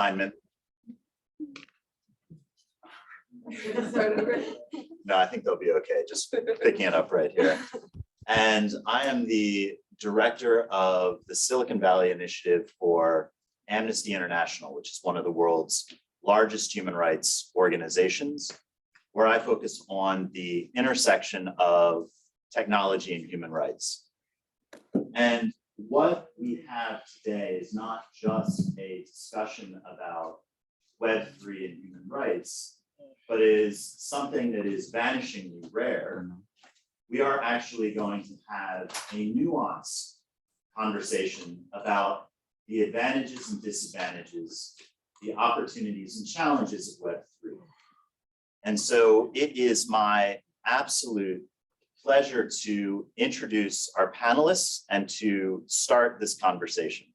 Kleinman. No, I think they'll be okay, just picking it up right here. And I am the director of the Silicon Valley Initiative for Amnesty International, which is one of the world's largest human rights organizations, where I focus on the intersection of technology and human rights. And what we have today is not just a discussion about Web3 and human rights, but is something that is vanishingly rare. We are actually going to have a nuanced conversation about the advantages and disadvantages, the opportunities and challenges of Web3. And so it is my absolute pleasure to introduce our panelists and to start this conversation.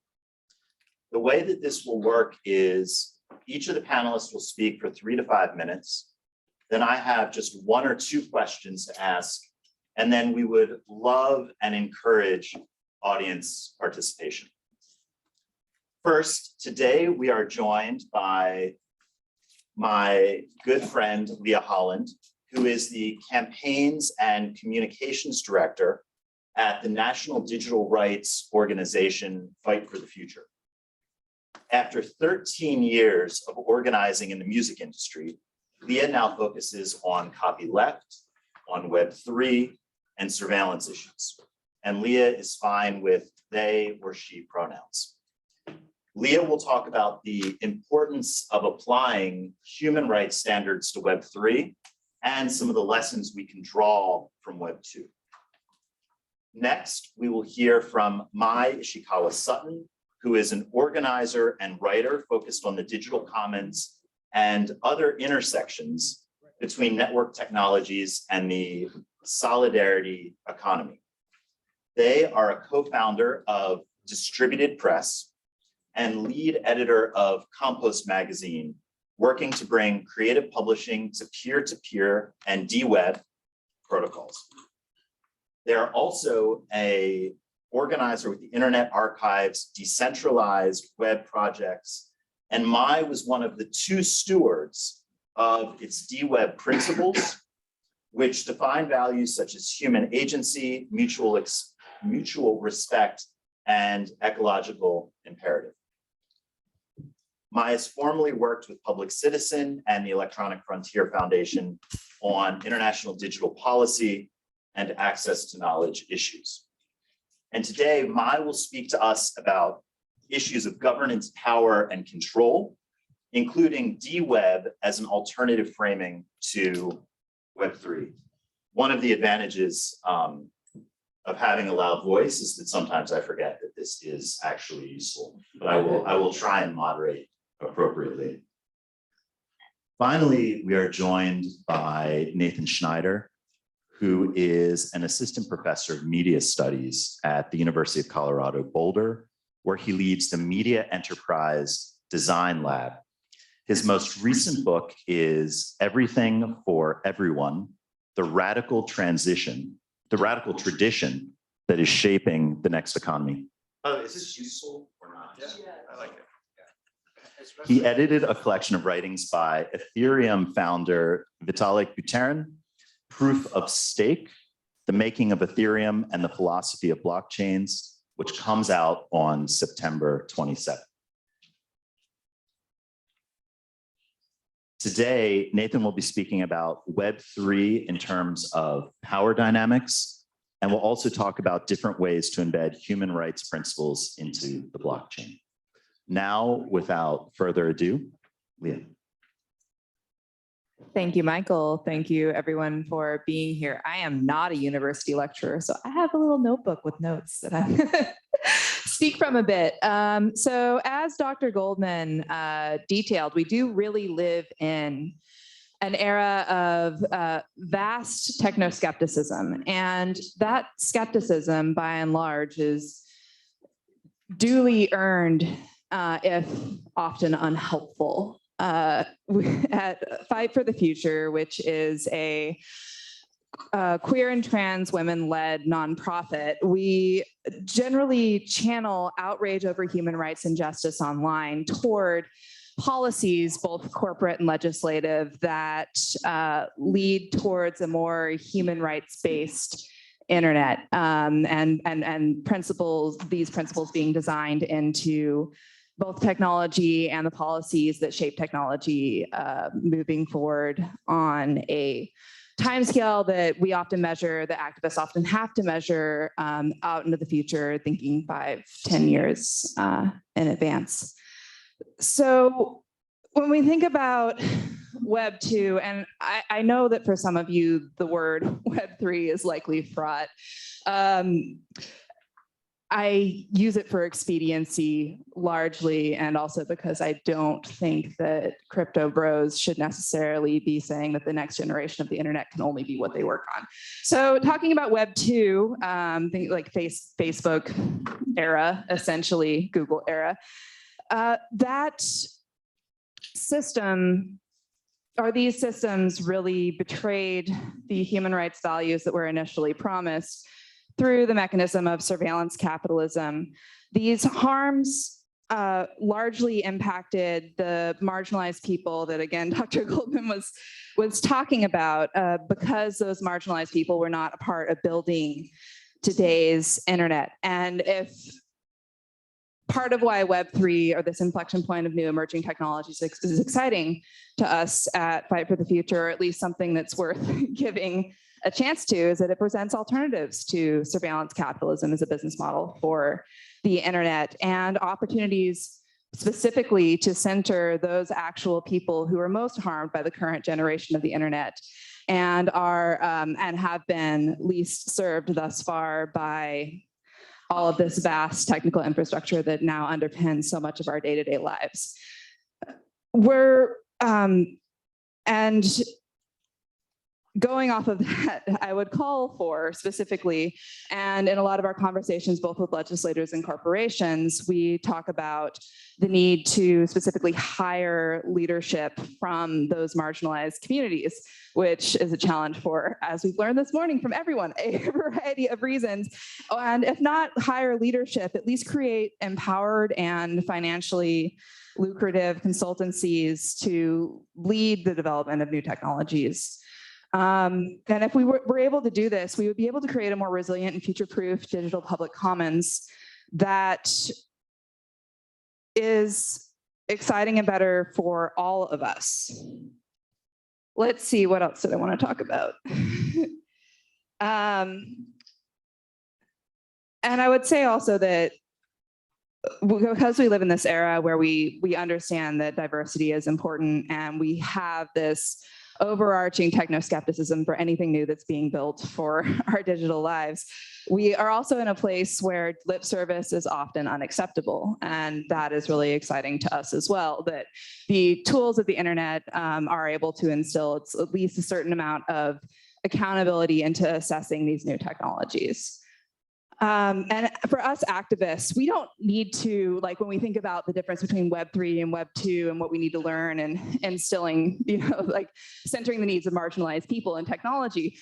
The way that this will work is each of the panelists will speak for 3 to 5 minutes. Then I have just 1 or 2 questions to ask, and then we would love and encourage audience participation. First, today we are joined by my good friend, Leah Holland, who is the Campaigns and Communications Director at the National Digital Rights Organization, Fight for the Future. After 13 years of organizing in the music industry, Leah now focuses on copyleft, on Web3, and surveillance issues. And Leah is fine with they or she pronouns. Leah will talk about the importance of applying human rights standards to Web3 and some of the lessons we can draw from Web2. Next, we will hear from Mai Ishikawa Sutton, who is an organizer and writer focused on the digital commons and other intersections between network technologies and the solidarity economy. They are a co-founder of Distributed Press and lead editor of COMPOST magazine, working to bring creative publishing to peer-to-peer and D-Web protocols. They are also an organizer with the Internet Archive's Decentralized Web Projects, and Mai was one of the 2 stewards of its D-Web Principles, which define values such as human agency, mutual respect, and ecological imperative. Mai has formerly worked with Public Citizen and the Electronic Frontier Foundation on international digital policy and access to knowledge issues. And today, Mai will speak to us about issues of governance, power, and control, including D-Web as an alternative framing to Web3. One of the advantages of having a loud voice is that sometimes I forget that this is actually useful, but I will try and moderate appropriately. Finally, we are joined by Nathan Schneider, who is an assistant professor of media studies at the University of Colorado, Boulder, where he leads the Media Enterprise Design Lab. His most recent book is Everything for Everyone, the radical tradition that is shaping the next economy. Oh, is this useful or not? Yeah, I like it. He edited a collection of writings by Ethereum founder Vitalik Buterin, Proof of Stake, The Making of Ethereum and the Philosophy of Blockchains, which comes out on September 27th. Today, Nathan will be speaking about Web3 in terms of power dynamics, and we'll also talk about different ways to embed human rights principles into the blockchain. Now, without further ado, Leah. Thank you, Michael. Thank you, everyone, for being here. I am not a university lecturer, so I have a little notebook with notes that I'm going to speak from a bit. So as Dr. Goldman detailed, we do really live in an era of vast techno-skepticism, and that skepticism, by and large, is duly earned, if often unhelpful. At Fight for the Future, which is a queer and trans women-led nonprofit, we generally channel outrage over human rights and justice online toward policies, both corporate and legislative, that lead towards a more human rights-based internet, and principles, these principles being designed into both technology and the policies that shape technology moving forward on a timescale that we often measure, that activists often have to measure out into the future, thinking 5-10 years in advance. So when we think about Web 2, and I know that for some of you, the word Web 3 is likely fraught. I use it for expediency largely, and also because I don't think that crypto bros should necessarily be saying that the next generation of the internet can only be what they work on. So talking about Web 2, think like Facebook era, essentially Google era, that system, or these systems, really betrayed the human rights values that were initially promised through the mechanism of surveillance capitalism. These harms largely impacted the marginalized people that, again, Dr. Goldman was talking about, because those marginalized people were not a part of building today's internet. And if part of why Web3, or this inflection point of new emerging technologies, is exciting to us at Fight for the Future, or at least something that's worth giving a chance to, is that it presents alternatives to surveillance capitalism as a business model for the internet, and opportunities specifically to center those actual people who are most harmed by the current generation of the internet, and are and have been least served thus far by all of this vast technical infrastructure that now underpins so much of our day-to-day lives. And going off of that, I would call for specifically, and in a lot of our conversations, both with legislators and corporations, we talk about the need to specifically hire leadership from those marginalized communities, which is a challenge for, as we've learned this morning from everyone, a variety of reasons. And if not hire leadership, at least create empowered and financially lucrative consultancies to lead the development of new technologies. And if we were able to do this, we would be able to create a more resilient and future-proof digital public commons that is exciting and better for all of us. Let's see, what else did I want to talk about? And I would say also that because we live in this era where we understand that diversity is important, and we have this overarching techno-skepticism for anything new that's being built for our digital lives, we are also in a place where lip service is often unacceptable. And that is really exciting to us as well, that the tools of the internet are able to instill at least a certain amount of accountability into assessing these new technologies. And for us activists, we don't need to, like, when we think about the difference between Web 3 and Web 2 and what we need to learn and instilling, like centering the needs of marginalized people in technology,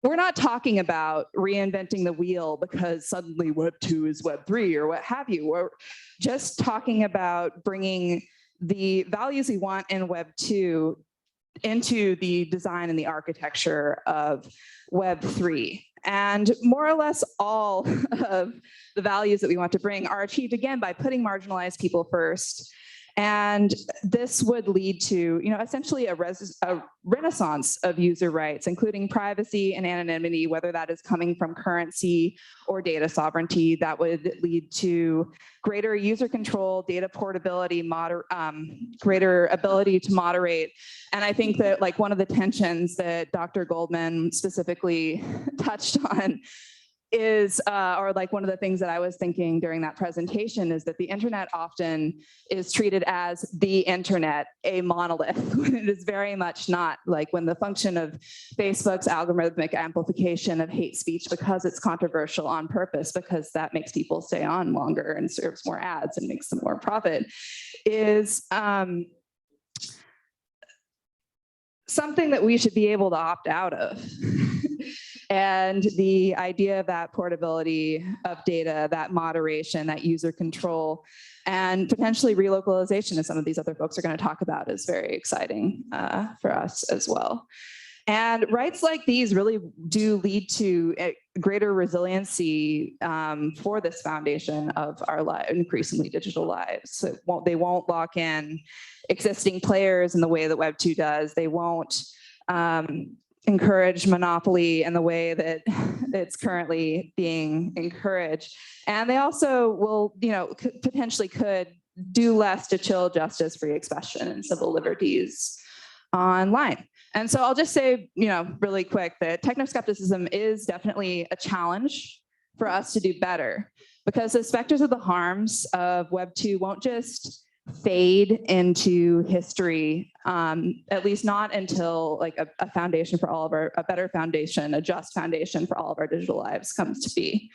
we're not talking about reinventing the wheel because suddenly Web 2 is Web 3 or what have you. We're just talking about bringing the values we want in Web 2 into the design and the architecture of Web 3. And more or less all of the values that we want to bring are achieved, again, by putting marginalized people first. And this would lead to, essentially a renaissance of user rights, including privacy and anonymity, whether that is coming from currency or data sovereignty. That would lead to greater user control, data portability, greater ability to moderate. And I think that, like, one of the tensions that Dr. Goldman specifically touched on is, or like one of the things that I was thinking during that presentation, is that the internet often is treated as the internet, a monolith, when it is very much not. Like, when the function of Facebook's algorithmic amplification of hate speech, because it's controversial on purpose, because that makes people stay on longer and serves more ads and makes them more profit, is something that we should be able to opt out of. And the idea of that portability of data, that moderation, that user control, and potentially relocalization, as some of these other folks are going to talk about, is very exciting for us as well. And rights like these really do lead to a greater resiliency for this foundation of our increasingly digital lives. So they won't lock in existing players in the way that Web 2 does. They won't encourage monopoly in the way that it's currently being encouraged. And they also will, potentially could do less to chill justice, free expression, and civil liberties online. And so I'll just say, really quick that techno-skepticism is definitely a challenge for us to do better, because the specters of the harms of Web 2 won't just fade into history, at least not until like a foundation for all of a better foundation, a just foundation for all of our digital lives comes to be.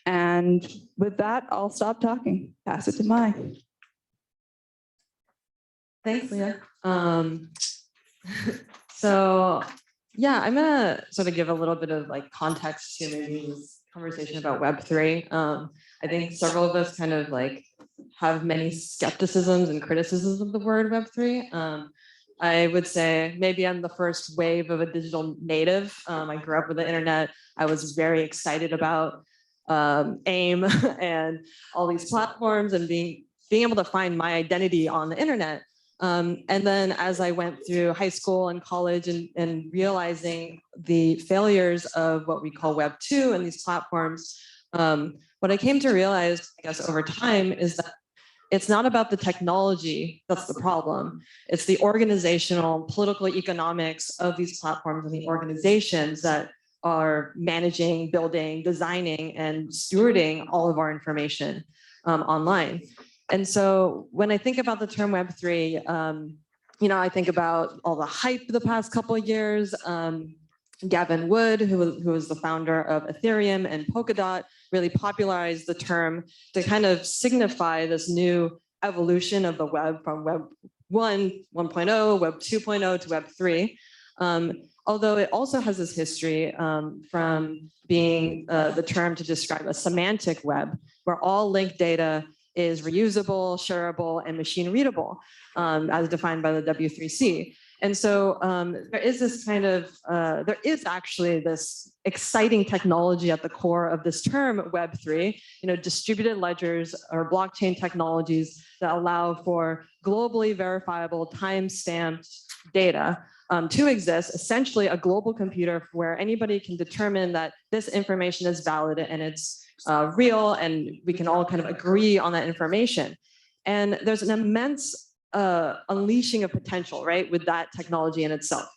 And with that, I'll stop talking. Pass it to Mai. Thanks, Leah. So yeah, I'm gonna sort of give a little bit of like context to maybe this conversation about Web3. I think several of us kind of like have many skepticisms and criticisms of the word Web3. I would say maybe I'm the first wave of a digital native. I grew up with the internet. I was very excited about AIM and all these platforms and being able to find my identity on the internet. And then as I went through high school and college and realizing the failures of what we call Web 2 and these platforms, what I came to realize, I guess, over time is that it's not about the technology that's the problem. It's the organizational, political economics of these platforms and the organizations that are managing, building, designing, and stewarding all of our information online. And so when I think about the term Web3, I think about all the hype the past couple of years. Gavin Wood, who was the founder of Ethereum and Polkadot, really popularized the term to kind of signify this new evolution of the web from Web 1.0, Web 2.0 to Web 3. Although it also has this history from being the term to describe a semantic web, where all linked data is reusable, shareable, and machine readable, as defined by the W3C. And so there is this kind of, there is actually this exciting technology at the core of this term Web3, distributed ledgers or blockchain technologies that allow for globally verifiable time-stamped data to exist, essentially a global computer where anybody can determine that this information is valid and it's real, and we can all kind of agree on that information. And there's an immense unleashing of potential, right, with that technology in itself.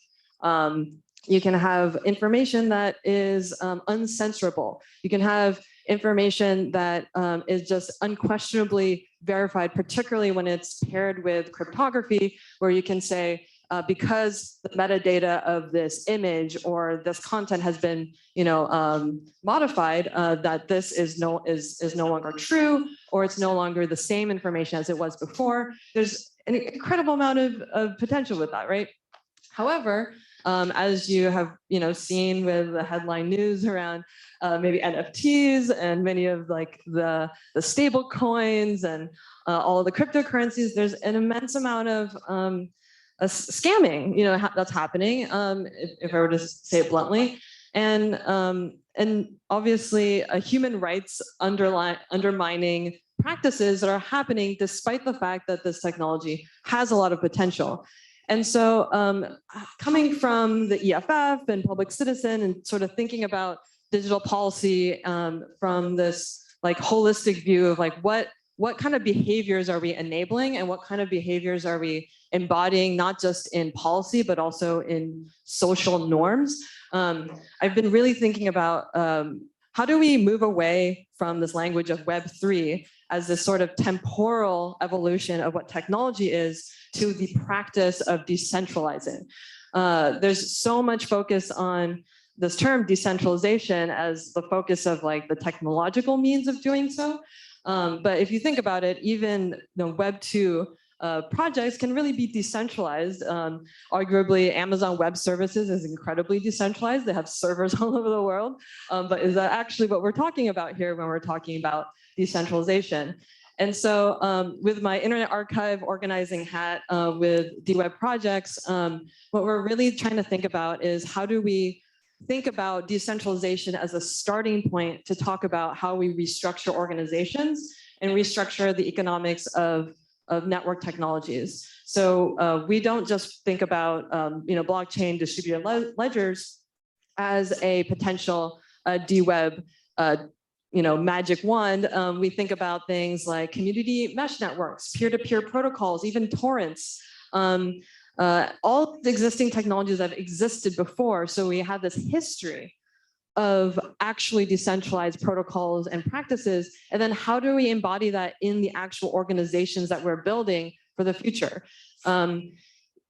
You can have information that is uncensorable. You can have information that is just unquestionably verified, particularly when it's paired with cryptography, where you can say, because the metadata of this image or this content has been, modified, that this is no longer true, or it's no longer the same information as it was before. There's an incredible amount of potential with that, right? However, as you have seen with the headline news around maybe NFTs and many of like the stable coins and all of the cryptocurrencies, there's an immense amount of scamming, that's happening, if I were to say it bluntly, and obviously human rights undermining practices that are happening despite the fact that this technology has a lot of potential. And so coming from the EFF and Public Citizen and sort of thinking about digital policy from this like holistic view of like what kind of behaviors are we enabling and what kind of behaviors are we embodying, not just in policy, but also in social norms. I've been really thinking about how do we move away from this language of Web3 as this sort of temporal evolution of what technology is to the practice of decentralizing. There's so much focus on this term decentralization as the focus of like the technological means of doing so. But if you think about it, even Web 2 projects can really be decentralized. Arguably, Amazon Web Services is incredibly decentralized. They have servers all over the world. But is that actually what we're talking about here when we're talking about decentralization? And so with my Internet Archive organizing hat with DWeb projects, what we're really trying to think about is how do we think about decentralization as a starting point to talk about how we restructure organizations and restructure the economics of network technologies. So we don't just think about blockchain distributed ledgers as a potential DWeb magic wand. We think about things like community mesh networks, peer-to-peer protocols, even torrents, all the existing technologies that have existed before. So we have this history of actually decentralized protocols and practices. And then how do we embody that in the actual organizations that we're building for the future?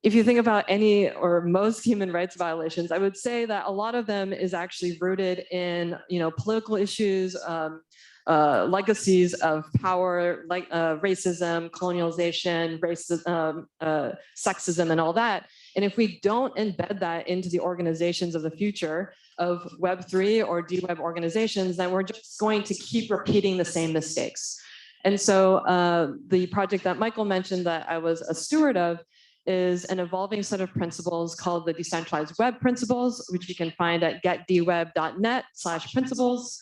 If you think about any or most human rights violations, I would say that a lot of them is actually rooted in political issues, legacies of power, like racism, colonialization, sexism, and all that. And if we don't embed that into the organizations of the future of Web3 or DWeb organizations, then we're just going to keep repeating the same mistakes. And so the project that Michael mentioned that I was a steward of is an evolving set of principles called the Decentralized Web Principles, which you can find at getdweb.net/principles.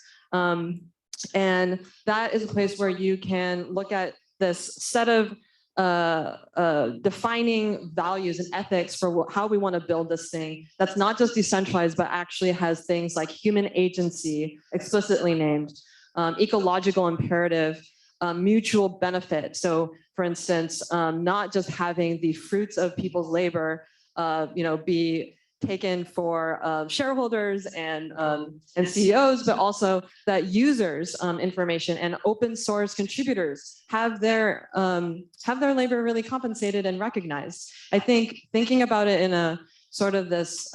And that is a place where you can look at this set of defining values and ethics for how we want to build this thing that's not just decentralized, but actually has things like human agency explicitly named, ecological imperative, mutual benefit. So for instance, not just having the fruits of people's labor be taken for shareholders and CEOs, but also that users information and open source contributors have their labor really compensated and recognized. I think thinking about it in a sort of this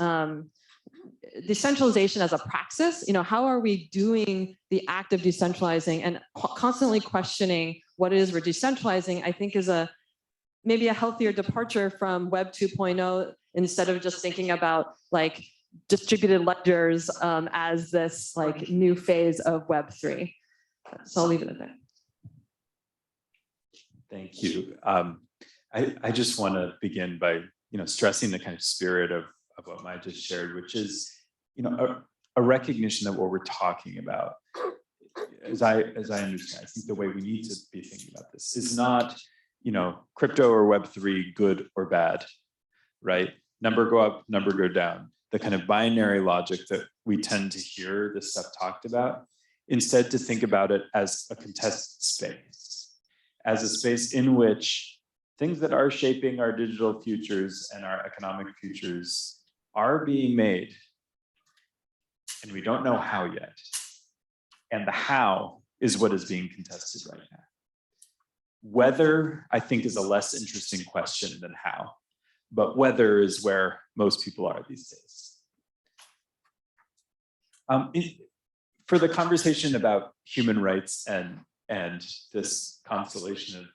decentralization as a praxis, how are we doing the act of decentralizing and constantly questioning what it is we're decentralizing, I think is maybe a healthier departure from Web 2.0, instead of just thinking about like distributed ledgers as this like new phase of Web 3. So I'll leave it at that. Thank you. I just want to begin by stressing the kind of spirit of what Mai just shared, which is a recognition that what we're talking about, as I understand, I think the way we need to be thinking about this is not crypto or Web3 good or bad, right? Number go up, number go down. The kind of binary logic that we tend to hear this stuff talked about. Instead, to think about it as a contested space, as a space in which things that are shaping our digital futures and our economic futures are being made. And we don't know how yet. And the how is what is being contested right now. Whether, I think, is a less interesting question than how, but whether is where most people are these days. For the conversation about human rights and this constellation of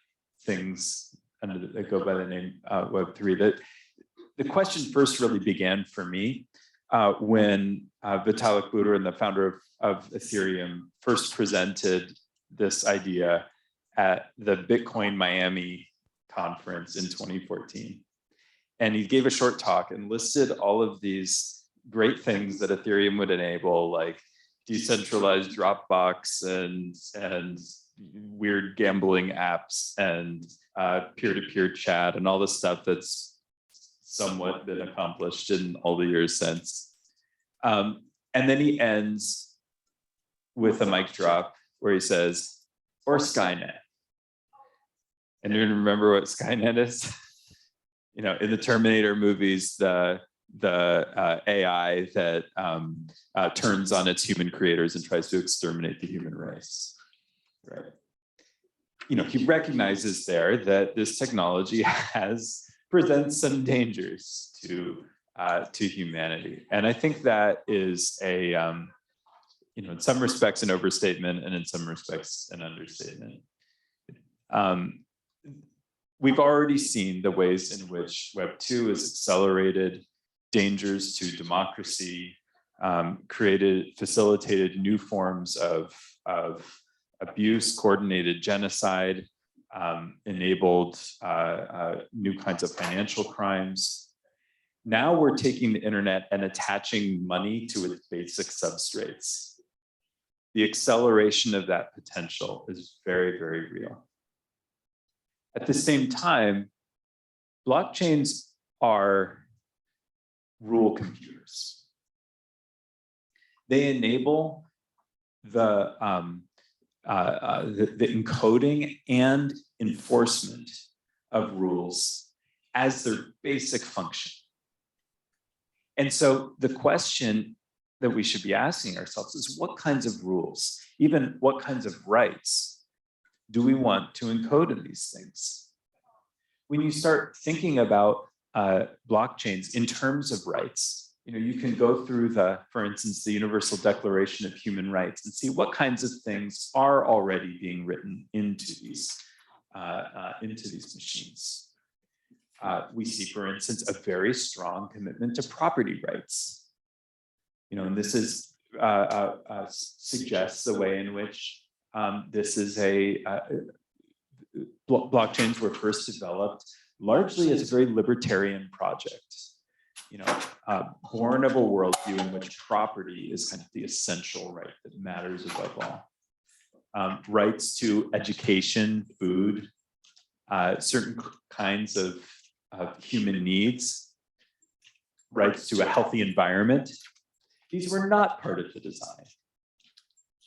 things that go by the name Web3, that the question first really began for me when Vitalik Buterin, the founder of Ethereum, first presented this idea at the Bitcoin Miami conference in 2014. And he gave a short talk and listed all of these great things that Ethereum would enable, like decentralized Dropbox and weird gambling apps and peer-to-peer chat and all the stuff that's somewhat been accomplished in all the years since. And then he ends with a mic drop where he says, or Skynet. And you remember what Skynet is? In the Terminator movies, the AI that turns on its human creators and tries to exterminate the human race, right? He recognizes there that this technology presents some dangers to humanity, and I think that is a in some respects an overstatement, and in some respects an understatement. we've already seen the ways in which Web 2 has accelerated dangers to democracy, facilitated new forms of abuse, coordinated genocide, enabled new kinds of financial crimes. Now we're taking the internet and attaching money to its basic substrates. The acceleration of that potential is very, very real. At the same time, blockchains are rule computers. They enable the encoding and enforcement of rules as their basic function. And so the question that we should be asking ourselves is, what kinds of rules, even what kinds of rights, do we want to encode in these things? When you start thinking about blockchains in terms of rights, you can go through for instance, the Universal Declaration of Human Rights and see what kinds of things are already being written into these machines. We see, for instance, a very strong commitment to property rights. And this is suggests the way in which this is blockchains were first developed largely as a very libertarian project. Born of a worldview in which property is kind of the essential right that matters above all. Rights to education, food, certain kinds of human needs, rights to a healthy environment. These were not part of the design.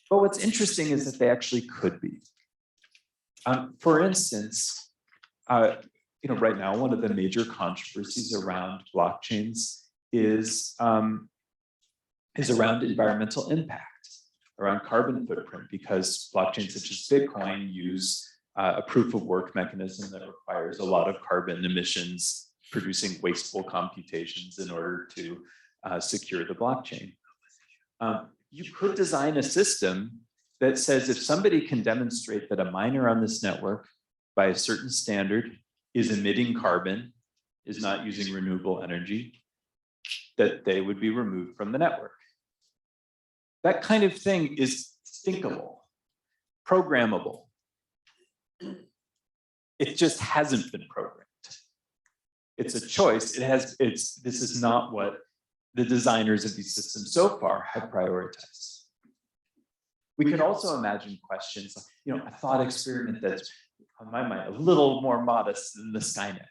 But what's interesting is that they actually could be. For instance, right now, one of the major controversies around blockchains is around environmental impact, around carbon footprint, because blockchains such as Bitcoin use a proof of work mechanism that requires a lot of carbon emissions, producing wasteful computations in order to secure the blockchain. You could design a system that says if somebody can demonstrate that a miner on this network by a certain standard is emitting carbon, is not using renewable energy, that they would be removed from the network. That kind of thing is thinkable, programmable. It just hasn't been programmed. It's a choice. This is not what the designers of these systems so far have prioritized. We can also imagine questions like, a thought experiment that's, on my mind, a little more modest than the Skynet.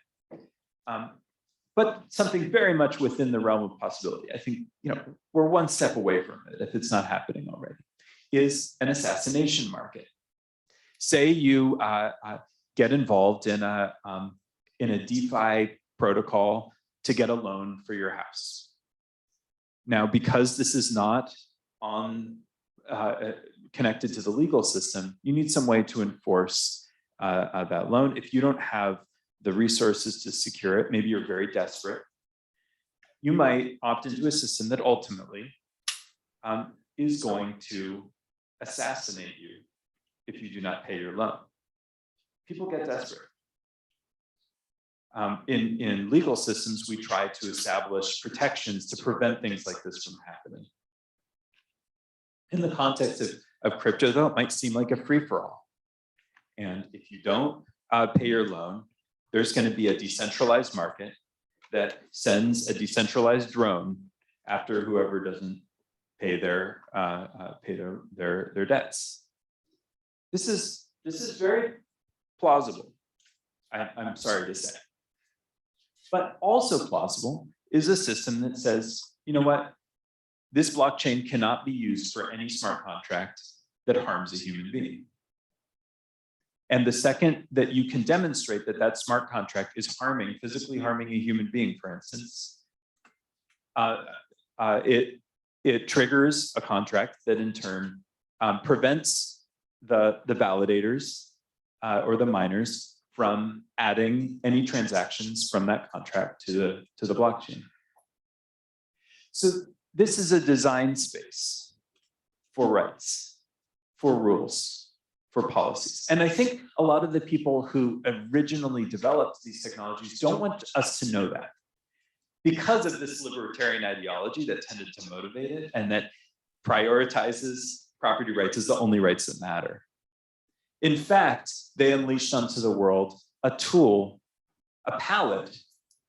But something very much within the realm of possibility. I think, we're one step away from it, if it's not happening already, is an assassination market. Say you get involved in a DeFi protocol to get a loan for your house. Now, because this is not connected to the legal system, you need some way to enforce that loan. If you don't have the resources to secure it, maybe you're very desperate, you might opt into a system that ultimately is going to assassinate you if you do not pay your loan. People get desperate. In legal systems, we try to establish protections to prevent things like this from happening. In the context of crypto, though, it might seem like a free-for-all. And if you don't pay your loan, there's going to be a decentralized market that sends a decentralized drone after whoever doesn't pay their debts. This is very plausible, I'm sorry to say. But also plausible is a system that says, you know what? This blockchain cannot be used for any smart contract that harms a human being. And the second that you can demonstrate that that smart contract is physically harming a human being, for instance, it triggers a contract that in turn prevents the validators or the miners from adding any transactions from that contract to the blockchain. So this is a design space for rights, for rules, for policies. And I think a lot of the people who originally developed these technologies don't want us to know that, because of this libertarian ideology that tended to motivate it and that prioritizes property rights as the only rights that matter. In fact, they unleashed onto the world a tool, a palette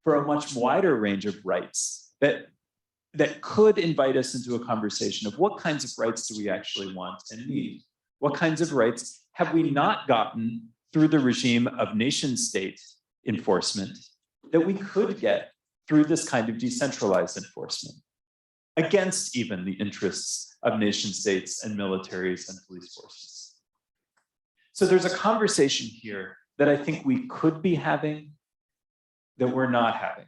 for a much wider range of rights that could invite us into a conversation of what kinds of rights do we actually want and need? What kinds of rights have we not gotten through the regime of nation state enforcement that we could get through this kind of decentralized enforcement against even the interests of nation states and militaries and police forces? So there's a conversation here that I think we could be having that we're not having.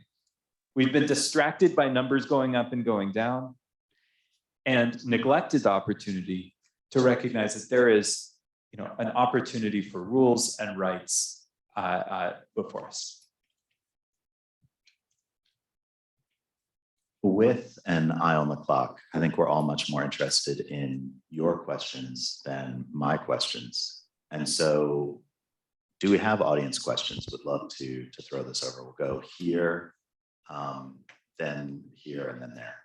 We've been distracted by numbers going up and going down and neglected the opportunity to recognize that there is, an opportunity for rules and rights before us. With an eye on the clock, I think we're all much more interested in your questions than my questions. And so, do we have audience questions? Would love to throw this over. We'll go here, then here, and then there.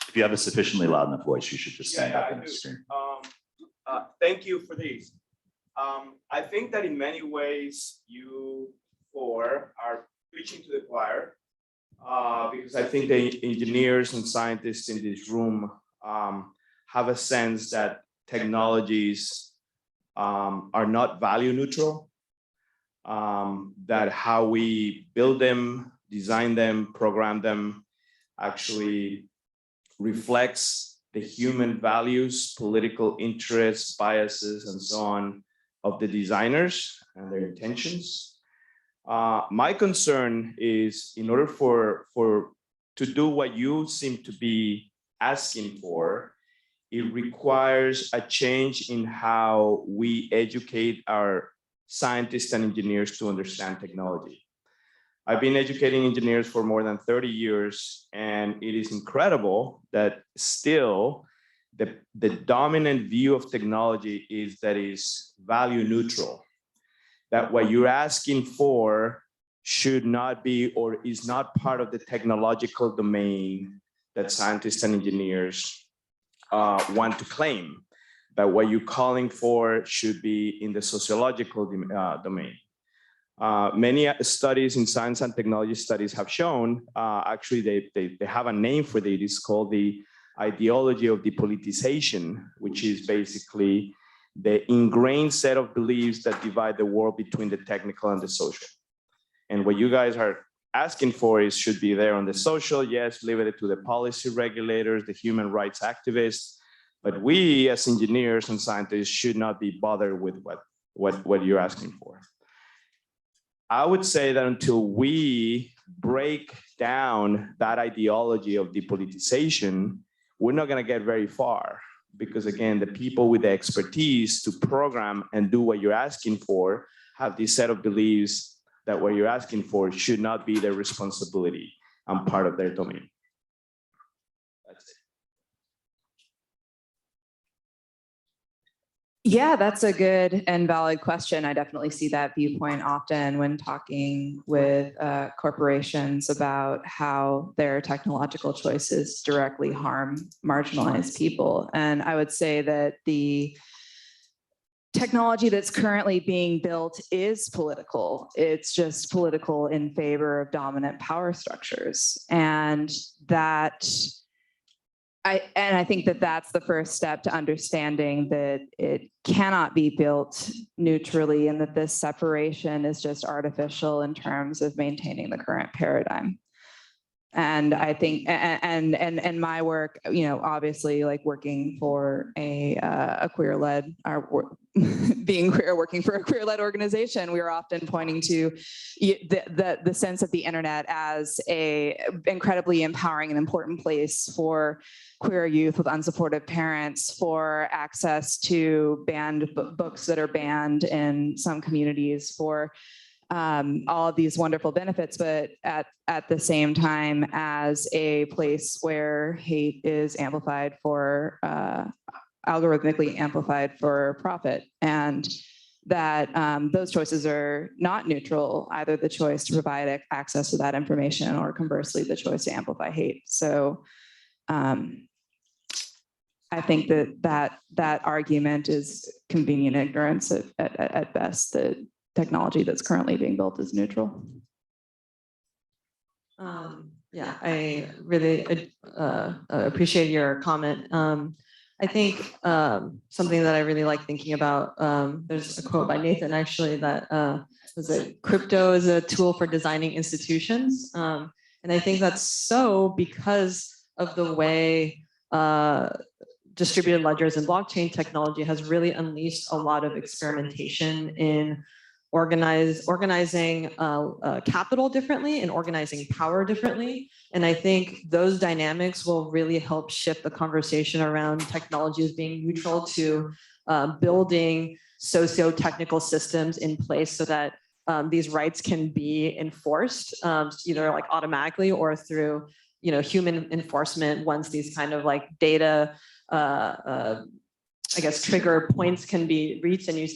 If you have a sufficiently loud enough voice, you should just stand up on the screen. Thank you for this. I think that in many ways you four are preaching to the choir, because I think the engineers and scientists in this room have a sense that technologies are not value neutral, that how we build them, design them, program them actually reflects the human values, political interests, biases, and so on of the designers and their intentions. My concern is, in order to do what you seem to be asking for, it requires a change in how we educate our scientists and engineers to understand technology. I've been educating engineers for more than 30 years, and it is incredible that still the dominant view of technology is that it's value neutral, that what you're asking for should not be or is not part of the technological domain that scientists and engineers want to claim, that what you're calling for should be in the sociological domain. Many studies in science and technology studies have shown, actually they have a name for it. It's called the ideology of depoliticization, which is basically the ingrained set of beliefs that divide the world between the technical and the social. And what you guys are asking for is should be there on the social, yes, leave it to the policy regulators, the human rights activists, but we as engineers and scientists should not be bothered with what you're asking for. I would say that until we break down that ideology of depoliticization, we're not going to get very far, because again, the people with the expertise to program and do what you're asking for have this set of beliefs that what you're asking for should not be their responsibility and part of their domain. That's it. Yeah, that's a good and valid question. I definitely see that viewpoint often when talking with corporations about how their technological choices directly harm marginalized people. And I would say that the technology that's currently being built is political. It's just political in favor of dominant power structures. And I think that that's the first step to understanding that it cannot be built neutrally and that this separation is just artificial in terms of maintaining the current paradigm. And I think, and my work, obviously like working for a queer-led, or being queer, working for a queer-led organization, we are often pointing to the sense of the internet as a incredibly empowering and important place for queer youth with unsupportive parents, for access to banned books that are banned in some communities, for all of these wonderful benefits, but at the same time as a place where hate is amplified for algorithmically amplified for profit, and that those choices are not neutral, either the choice to provide access to that information or conversely, the choice to amplify hate. So I think that argument is convenient ignorance at best. The technology that's currently being built is neutral. Yeah, I really appreciate your comment. I think something that I really like thinking about, there's a quote by Nathan actually that was it, crypto is a tool for designing institutions. And I think that's so because of the way distributed ledgers and blockchain technology has really unleashed a lot of experimentation in organizing capital differently and organizing power differently. And I think those dynamics will really help shift the conversation around technology as being neutral to building socio-technical systems in place so that these rights can be enforced either like automatically or through human enforcement once these kind of like data I guess trigger points can be reached, and you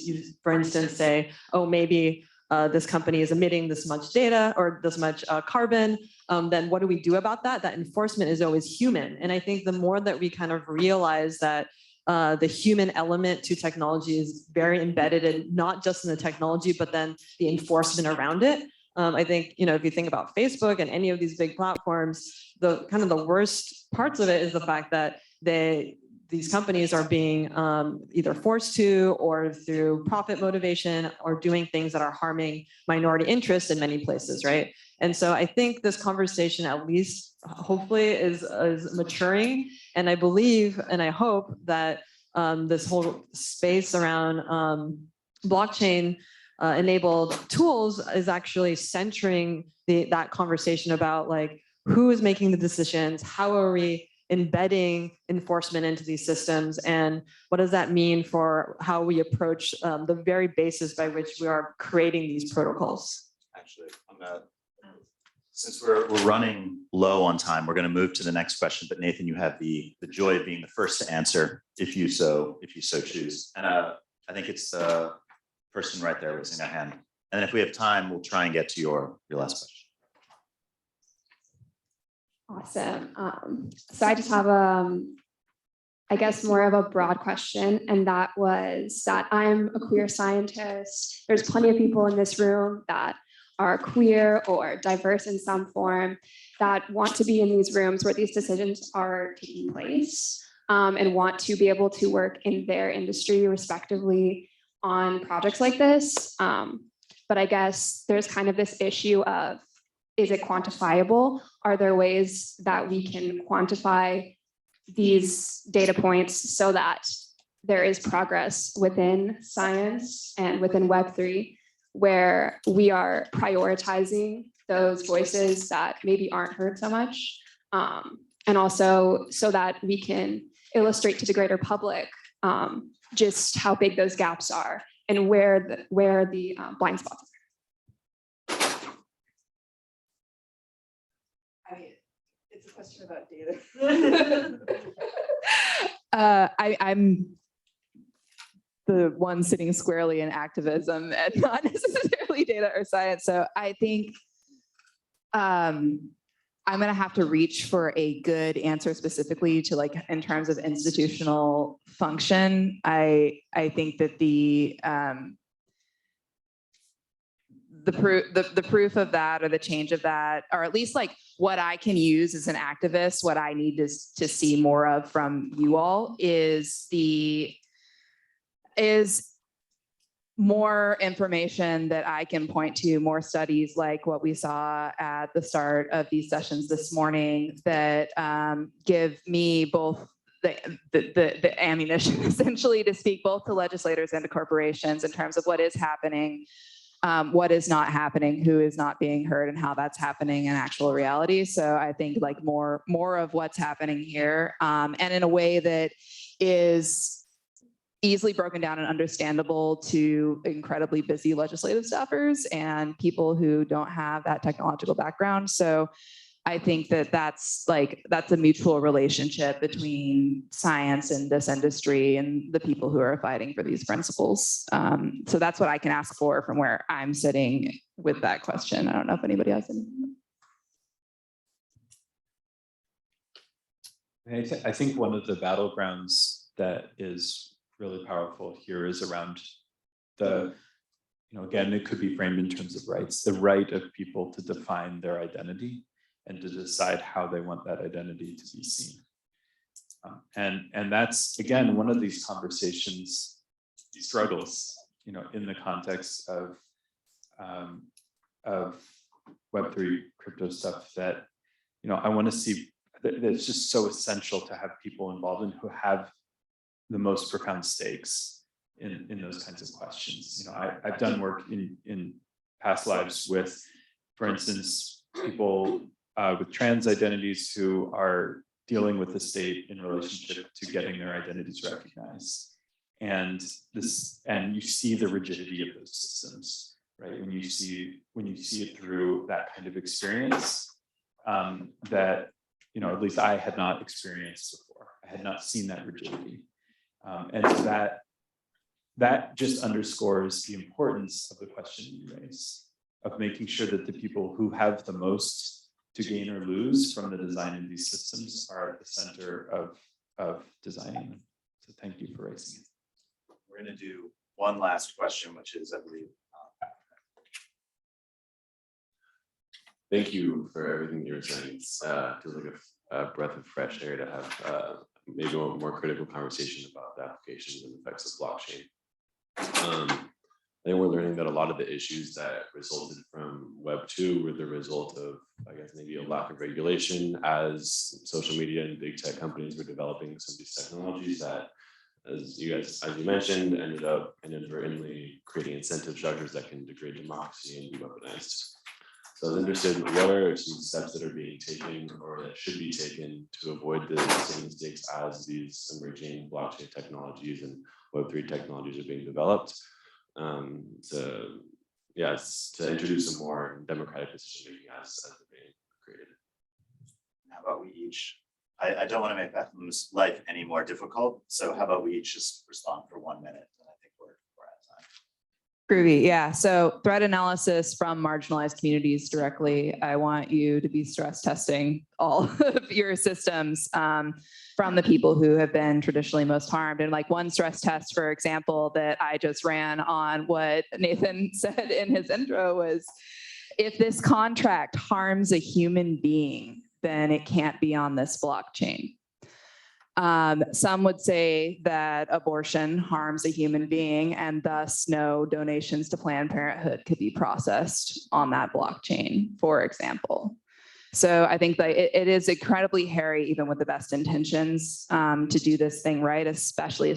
for instance say, oh, maybe this company is emitting this much data or this much carbon, then what do we do about that? That enforcement is always human. And I think the more that we kind of realize that the human element to technology is very embedded in not just in the technology, but then the enforcement around it. I think, if you think about Facebook and any of these big platforms, the kind of the worst parts of it is the fact that these companies are being either forced to or through profit motivation or doing things that are harming minority interests in many places, right? And so I think this conversation at least hopefully is maturing. And I believe and I hope that this whole space around blockchain enabled tools is actually centering that conversation about like who is making the decisions, how are we embedding enforcement into these systems, and what does that mean for how we approach the very basis by which we are creating these protocols? Actually, since we're running low on time, we're going to move to the next question. But Nathan, you have the joy of being the first to answer, if you so choose. And I think it's the person right there raising their hand. And then if we have time, we'll try and get to your last question. Awesome. So I just have I guess more of a broad question, and that was that I'm a queer scientist. There's plenty of people in this room that are queer or diverse in some form that want to be in these rooms where these decisions are taking place and want to be able to work in their industry respectively on projects like this. But I guess there's kind of this issue of, is it quantifiable? Are there ways that we can quantify these data points so that there is progress within science and within Web3, where we are prioritizing those voices that maybe aren't heard so much, and also so that we can illustrate to the greater public just how big those gaps are and where the blind spots are. It's a question about data. I'm the one sitting squarely in activism and not necessarily data or science. So I think I'm going to have to reach for a good answer specifically to like in terms of institutional function. I think that the proof of that or the change of that, or at least like what I can use as an activist, what I need to see more of from you all is more information that I can point to, more studies like what we saw at the start of these sessions this morning that give me both the ammunition essentially to speak both to legislators and to corporations in terms of what is happening, what is not happening, who is not being heard, and how that's happening in actual reality. So I think like more of what's happening here, and in a way that is easily broken down and understandable to incredibly busy legislative staffers and people who don't have that technological background. So I think that that's a mutual relationship between science and this industry and the people who are fighting for these principles. So that's what I can ask for from where I'm sitting with that question. I don't know if anybody else. I think one of the battlegrounds that is really powerful here is around the, again, it could be framed in terms of rights, the right of people to define their identity and to decide how they want that identity to be seen. And that's, again, one of these conversations, these struggles, in the context of Web3 crypto stuff that, I want to see that it's just so essential to have people involved in who have the most profound stakes in those kinds of questions. I've done work in past lives with, for instance, people with trans identities who are dealing with the state in relationship to getting their identities recognized. And you see the rigidity of those systems, right? When you see it through that kind of experience, that, at least I had not experienced before. I had not seen that rigidity. And so that just underscores the importance of the question you raise, of making sure that the people who have the most to gain or lose from the design of these systems are at the center of designing them. So thank you for raising it. We're going to do one last question, which is, I believe. Thank you for everything you were saying. It feels like a breath of fresh air to have maybe a more critical conversation about the applications and effects of blockchain. I think we're learning that a lot of the issues that resulted from Web 2 were the result of, I guess, maybe a lack of regulation as social media and big tech companies were developing some of these technologies that, as you mentioned, ended up inadvertently creating incentive structures that can degrade democracy and be weaponized. So I was interested in what are some steps that are being taken or that should be taken to avoid the same mistakes as these emerging blockchain technologies and Web3 technologies are being developed, to introduce some more democratic decision making as they're being created. How about we each, I don't want to make Bethlehem's life any more difficult, so how about we each just respond for 1 minute, and I think we're out of time. Groovy, yeah. So threat analysis from marginalized communities directly. I want you to be stress testing all of your systems from the people who have been traditionally most harmed. And like one stress test, for example, that I just ran on what Nathan said in his intro was, if this contract harms a human being, then it can't be on this blockchain. Some would say that abortion harms a human being and thus no donations to Planned Parenthood could be processed on that blockchain, for example. So I think that it is incredibly hairy, even with the best intentions, to do this thing right, especially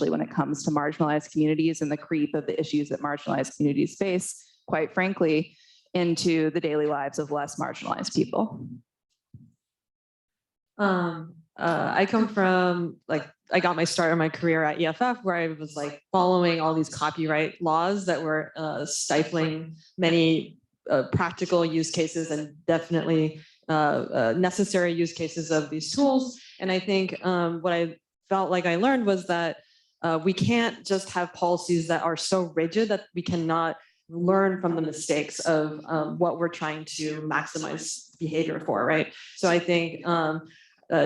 when it comes to marginalized communities and the creep of the issues that marginalized communities face, quite frankly, into the daily lives of less marginalized people. I come from, I got my start in my career at EFF, where I was following all these copyright laws that were stifling many practical use cases and definitely necessary use cases of these tools. And I think what I felt like I learned was that we can't just have policies that are so rigid that we cannot learn from the mistakes of what we're trying to maximize behavior for, right? So I think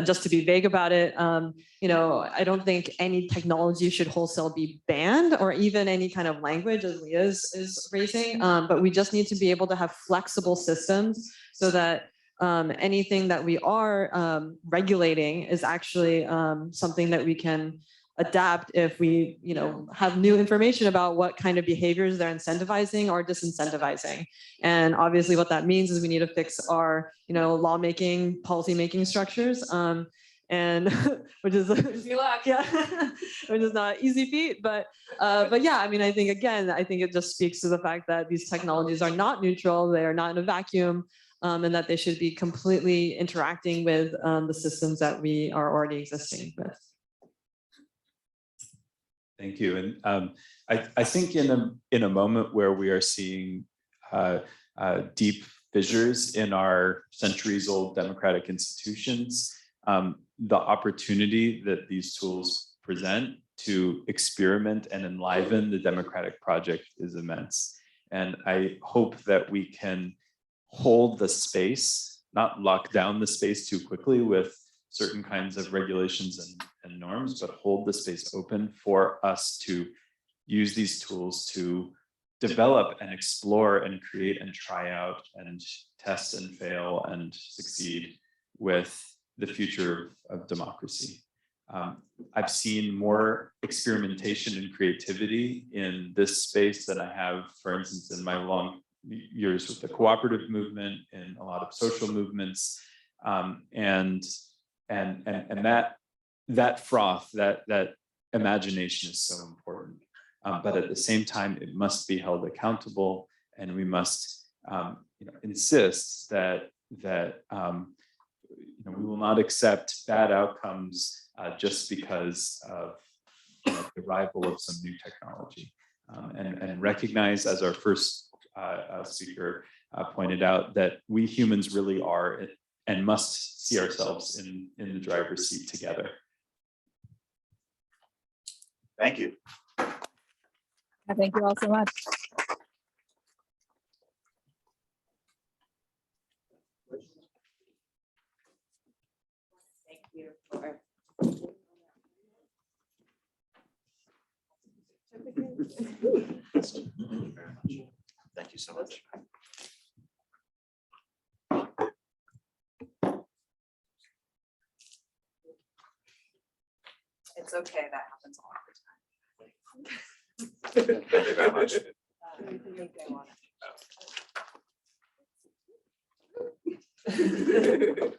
just to be vague about it, I don't think any technology should wholesale be banned or even any kind of language, as Leah is raising, but we just need to be able to have flexible systems so that anything that we are regulating is actually something that we can adapt if we, have new information about what kind of behaviors they're incentivizing or disincentivizing. And obviously what that means is we need to fix our, lawmaking, policymaking structures, and which is yeah, which is not easy feat, but yeah, I mean, I think it just speaks to the fact that these technologies are not neutral, they are not in a vacuum, and that they should be completely interacting with the systems that we are already existing with. Thank you. And I think in a moment where we are seeing deep fissures in our centuries-old democratic institutions, the opportunity that these tools present to experiment and enliven the democratic project is immense. And I hope that we can hold the space, not lock down the space too quickly with certain kinds of regulations and norms, but hold the space open for us to use these tools to develop and explore and create and try out and test and fail and succeed with the future of democracy. I've seen more experimentation and creativity in this space than I have, for instance, in my long years with the cooperative movement and a lot of social movements, and that froth, that imagination is so important. But at the same time, it must be held accountable, and we must insist that we will not accept bad outcomes just because of the arrival of some new technology, and recognize, as our first speaker pointed out, that we humans really are and must see ourselves in the driver's seat together. Thank you. Thank you all so much. Thank you for. Thank you so much. It's okay, that happens all Thank you very much. the time.